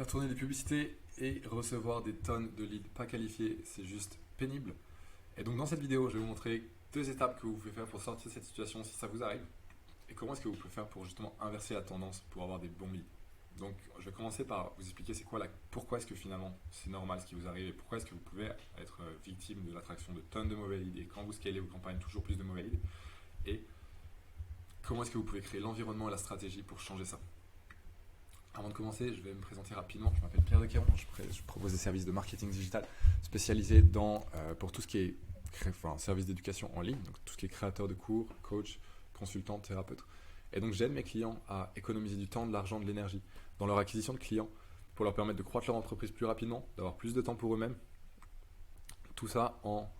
Faire tourner des publicités et recevoir des tonnes de leads pas qualifiés, c'est juste pénible. Et donc dans cette vidéo, je vais vous montrer 2 étapes que vous pouvez faire pour sortir de cette situation si ça vous arrive. Et comment est-ce que vous pouvez faire pour justement inverser la tendance pour avoir des bons leads. Donc je vais commencer par vous expliquer pourquoi est-ce que finalement c'est normal ce qui vous arrive et pourquoi est-ce que vous pouvez être victime de l'attraction de tonnes de mauvais leads et quand vous scalez vos campagnes toujours plus de mauvais leads. Et comment est-ce que vous pouvez créer l'environnement et la stratégie pour changer ça. Avant de commencer, je vais me présenter rapidement. Je m'appelle Pierre Dequeron, je propose des services de marketing digital spécialisés pour tout ce qui est service d'éducation en ligne, donc tout ce qui est créateur de cours, coach, consultant, thérapeute. Et donc j'aide mes clients à économiser du temps, de l'argent, de l'énergie dans leur acquisition de clients pour leur permettre de croître leur entreprise plus rapidement, d'avoir plus de temps pour eux-mêmes. Tout ça en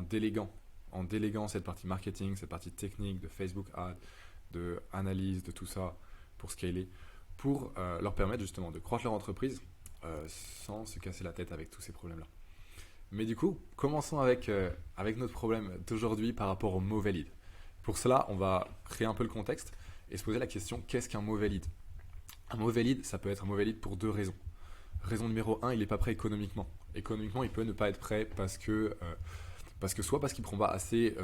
déléguant cette partie marketing, cette partie technique de Facebook Ads, de analyse, de tout ça pour scaler, pour leur permettre justement de croître leur entreprise sans se casser la tête avec tous ces problèmes-là. Mais du coup, commençons avec notre problème d'aujourd'hui par rapport au mauvais lead. Pour cela, on va créer un peu le contexte et se poser la question, qu'est-ce qu'un mauvais lead ? Un mauvais lead, ça peut être un mauvais lead pour 2 raisons. Raison numéro 1, il n'est pas prêt économiquement. Économiquement, il peut ne pas être prêt parce que soit parce qu'il ne prend pas assez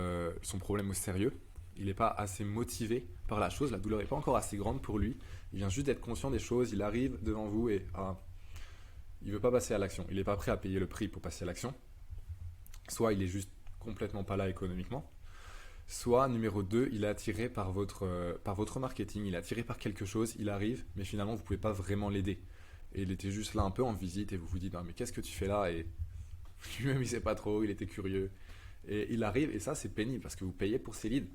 son problème au sérieux, il n'est pas assez motivé par la chose, la douleur n'est pas encore assez grande pour lui, il vient juste d'être conscient des choses, il arrive devant vous et il ne veut pas passer à l'action, il n'est pas prêt à payer le prix pour passer à l'action, soit il est juste complètement pas là économiquement, soit numéro 2, il est attiré par votre marketing, il est attiré par quelque chose, il arrive, mais finalement vous ne pouvez pas vraiment l'aider. Et il était juste là un peu en visite et vous vous dites mais qu'est-ce que tu fais là, et lui-même il ne sait pas trop, il était curieux. Et il arrive, et ça c'est pénible parce que vous payez pour ces leads.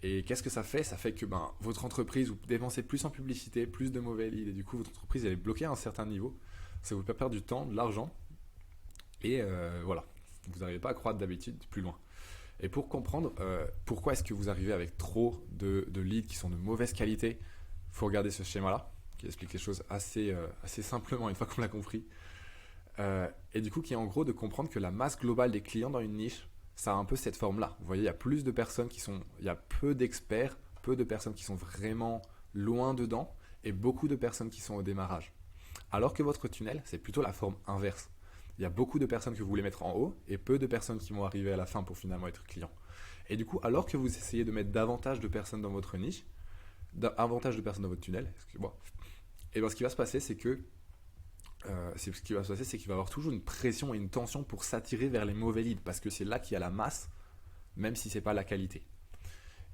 Et qu'est-ce que ça fait ? Ça fait que votre entreprise, vous dépensez plus en publicité, plus de mauvais leads, et du coup votre entreprise elle est bloquée à un certain niveau. Ça vous fait perdre du temps, de l'argent, et voilà, vous n'arrivez pas à croître d'habitude plus loin. Et pour comprendre pourquoi est-ce que vous arrivez avec trop de leads qui sont de mauvaise qualité, il faut regarder ce schéma-là, qui explique les choses assez simplement une fois qu'on l'a compris. Et du coup, qui est en gros de comprendre que la masse globale des clients dans une niche, ça a un peu cette forme-là. Vous voyez, il y a plus de personnes il y a peu d'experts, peu de personnes qui sont vraiment loin dedans et beaucoup de personnes qui sont au démarrage. Alors que votre tunnel, c'est plutôt la forme inverse. Il y a beaucoup de personnes que vous voulez mettre en haut et peu de personnes qui vont arriver à la fin pour finalement être clients. Et du coup, alors que vous essayez de mettre davantage de personnes dans votre niche, davantage de personnes dans votre tunnel, excusez-moi, et bien ce qui va se passer, c'est qu'il va y avoir toujours une pression et une tension pour s'attirer vers les mauvais leads parce que c'est là qu'il y a la masse, même si ce n'est pas la qualité.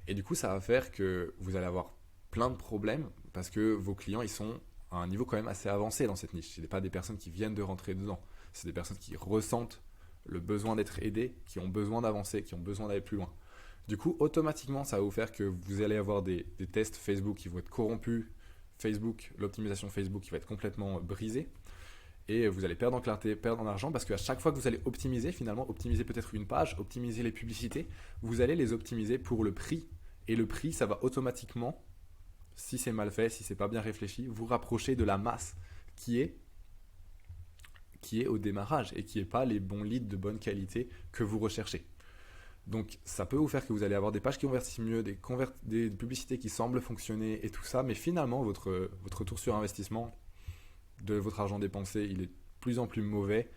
Et du coup, ça va faire que vous allez avoir plein de problèmes parce que vos clients, ils sont à un niveau quand même assez avancé dans cette niche. Ce n'est pas des personnes qui viennent de rentrer dedans. C'est des personnes qui ressentent le besoin d'être aidées, qui ont besoin d'avancer, qui ont besoin d'aller plus loin. Du coup, automatiquement, ça va vous faire que vous allez avoir des tests Facebook qui vont être corrompus, l'optimisation Facebook qui va être complètement brisée. Et vous allez perdre en clarté, perdre en argent parce qu'à chaque fois que vous allez optimiser, finalement, optimiser peut-être une page, optimiser les publicités, vous allez les optimiser pour le prix. Et le prix, ça va automatiquement, si c'est mal fait, si c'est pas bien réfléchi, vous rapprocher de la masse qui est au démarrage et qui n'est pas les bons leads de bonne qualité que vous recherchez. Donc ça peut vous faire que vous allez avoir des pages qui convertissent mieux, des publicités qui semblent fonctionner et tout ça, mais finalement, votre retour sur investissement de votre argent dépensé, il est de plus en plus mauvais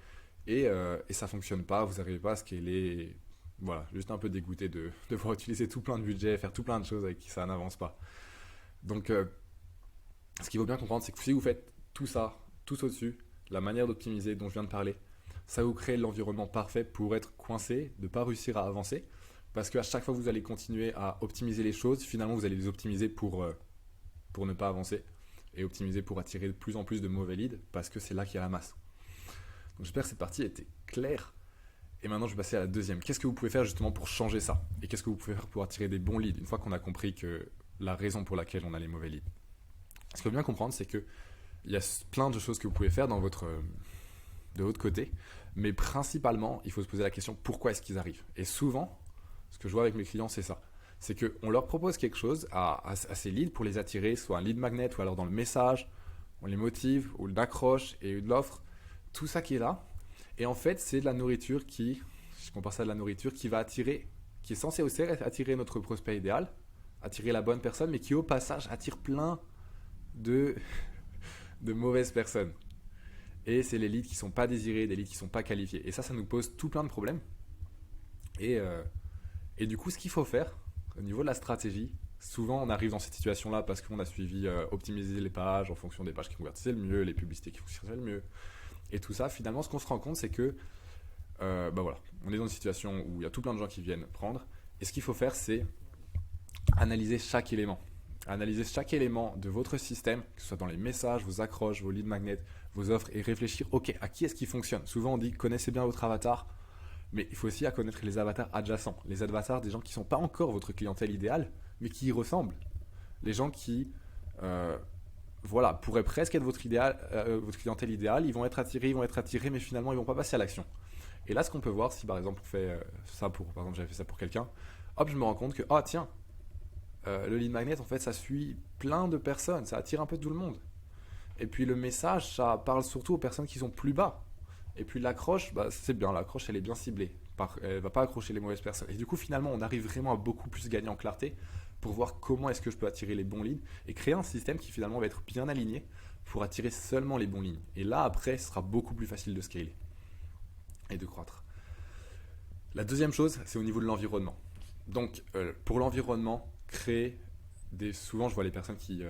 et ça ne fonctionne pas, vous n'arrivez pas à scaler. Voilà, juste un peu dégoûté de devoir utiliser tout plein de budget, faire tout plein de choses avec qui ça n'avance pas. Donc, ce qu'il faut bien comprendre, c'est que si vous faites tout ça, tout au-dessus, la manière d'optimiser dont je viens de parler, ça vous crée l'environnement parfait pour être coincé, de ne pas réussir à avancer, parce qu'à chaque fois que vous allez continuer à optimiser les choses, finalement vous allez les optimiser pour ne pas avancer, et optimiser pour attirer de plus en plus de mauvais leads, parce que c'est là qu'il y a la masse. Donc j'espère que cette partie était claire. Et maintenant je vais passer à la deuxième. Qu'est-ce que vous pouvez faire justement pour changer ça ? Et qu'est-ce que vous pouvez faire pour attirer des bons leads, une fois qu'on a compris que la raison pour laquelle on a les mauvais leads ? Ce qu'il faut bien comprendre, c'est qu'il y a plein de choses que vous pouvez faire de votre côté, mais principalement, il faut se poser la question pourquoi est-ce qu'ils arrivent ? Et souvent, ce que je vois avec mes clients, c'est ça. C'est qu'on leur propose quelque chose à ces leads pour les attirer, soit un lead magnet ou alors dans le message, on les motive, ou l'accroche et de l'offre, tout ça qui est là. Et en fait, c'est de la nourriture je compare ça à de la nourriture qui va attirer, qui est censée aussi attirer notre prospect idéal, attirer la bonne personne, mais qui au passage attire plein de de mauvaises personnes. Et c'est les leads qui sont pas désirés, des leads qui sont pas qualifiés. Et ça nous pose tout plein de problèmes. Et, euh, et du coup, ce qu'il faut faire au niveau de la stratégie, souvent on arrive dans cette situation-là parce qu'on a suivi optimiser les pages en fonction des pages qui convertissaient le mieux, les publicités qui fonctionnaient le mieux. Et tout ça, finalement, ce qu'on se rend compte, c'est que voilà, on est dans une situation où il y a tout plein de gens qui viennent prendre. Et ce qu'il faut faire, c'est analyser chaque élément. Analyser chaque élément de votre système, que ce soit dans les messages, vos accroches, vos lead magnets, vos offres, et réfléchir, ok, à qui est-ce qui fonctionne. Souvent on dit, connaissez bien votre avatar, mais il faut aussi à connaître les avatars adjacents. Les avatars des gens qui ne sont pas encore votre clientèle idéale, mais qui y ressemblent. Les gens qui voilà, pourraient presque être votre clientèle idéale, ils vont être attirés, mais finalement ils ne vont pas passer à l'action. Et là, ce qu'on peut voir, si par exemple on fait ça par exemple j'avais fait ça pour quelqu'un, hop, je me rends compte que, ah tiens, le lead magnet, en fait, ça suit plein de personnes, ça attire un peu tout le monde. Et puis le message, ça parle surtout aux personnes qui sont plus bas. Et puis l'accroche, bah, c'est bien, l'accroche, elle est bien ciblée. Elle ne va pas accrocher les mauvaises personnes. Et du coup, finalement, on arrive vraiment à beaucoup plus gagner en clarté pour voir comment est-ce que je peux attirer les bons leads et créer un système qui finalement va être bien aligné pour attirer seulement les bons lignes. Et là, après, ce sera beaucoup plus facile de scaler et de croître. La deuxième chose, c'est au niveau de l'environnement. Donc, pour l'environnement, créer souvent je vois les personnes qui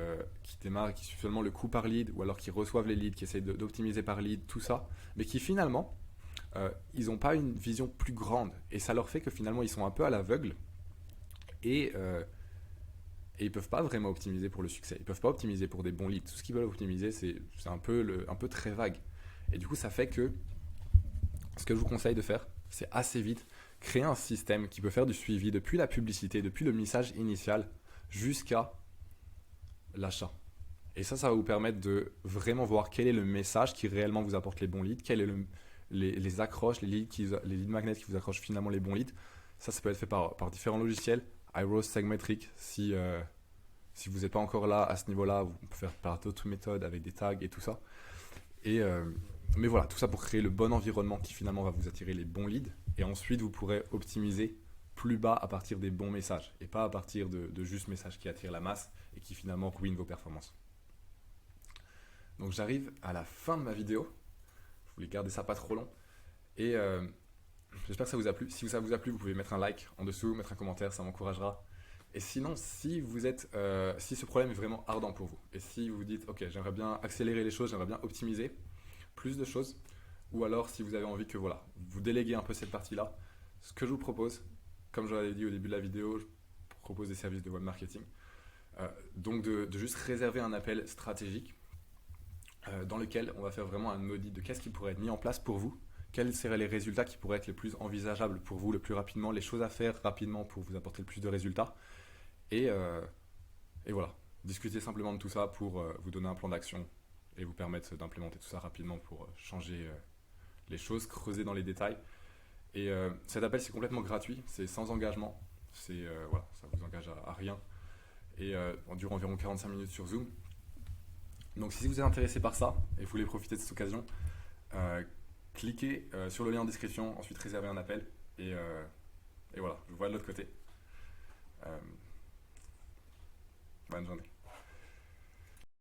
démarrent, qui suivent seulement le coût par lead, ou alors qui reçoivent les leads, qui essayent d'optimiser par lead, tout ça, mais qui finalement, ils n'ont pas une vision plus grande. Et ça leur fait que finalement, ils sont un peu à l'aveugle et ils ne peuvent pas vraiment optimiser pour le succès. Ils ne peuvent pas optimiser pour des bons leads. Tout ce qu'ils veulent optimiser, c'est un peu très vague. Et du coup, ça fait que ce que je vous conseille de faire, c'est assez vite créer un système qui peut faire du suivi depuis la publicité, depuis le message initial jusqu'à l'achat. Et ça va vous permettre de vraiment voir quel est le message qui réellement vous apporte les bons leads, quels sont les accroches, les lead magnets qui vous accrochent finalement les bons leads. Ça peut être fait par différents logiciels. iRose, Segmetric, si vous n'êtes pas encore là à ce niveau-là, vous pouvez faire par d'autres méthodes avec des tags et tout ça. Mais voilà, tout ça pour créer le bon environnement qui finalement va vous attirer les bons leads. Et ensuite, vous pourrez optimiser plus bas à partir des bons messages et pas à partir de juste messages qui attirent la masse et qui finalement ruinent vos performances. Donc j'arrive à la fin de ma vidéo. Je voulais garder ça pas trop long. Et j'espère que ça vous a plu. Si ça vous a plu, vous pouvez mettre un like en dessous, mettre un commentaire, ça m'encouragera. Et sinon, si ce problème est vraiment ardent pour vous, et si vous vous dites, ok, j'aimerais bien accélérer les choses, j'aimerais bien optimiser plus de choses, ou alors si vous avez envie que voilà, vous déléguez un peu cette partie-là, ce que je vous propose, comme je l'avais dit au début de la vidéo, je propose des services de web marketing. Donc de juste réserver un appel stratégique dans lequel on va faire vraiment un audit de qu'est-ce qui pourrait être mis en place pour vous, quels seraient les résultats qui pourraient être les plus envisageables pour vous le plus rapidement, les choses à faire rapidement pour vous apporter le plus de résultats. Et voilà, discuter simplement de tout ça pour vous donner un plan d'action et vous permettre d'implémenter tout ça rapidement pour changer les choses, creuser dans les détails. Et cet appel, c'est complètement gratuit, c'est sans engagement, voilà, ça vous engage à rien. Et on dure environ 45 minutes sur Zoom. Donc si vous êtes intéressé par ça et vous voulez profiter de cette occasion, cliquez sur le lien en description, ensuite réservez un appel et voilà, je vous vois de l'autre côté. Bonne journée.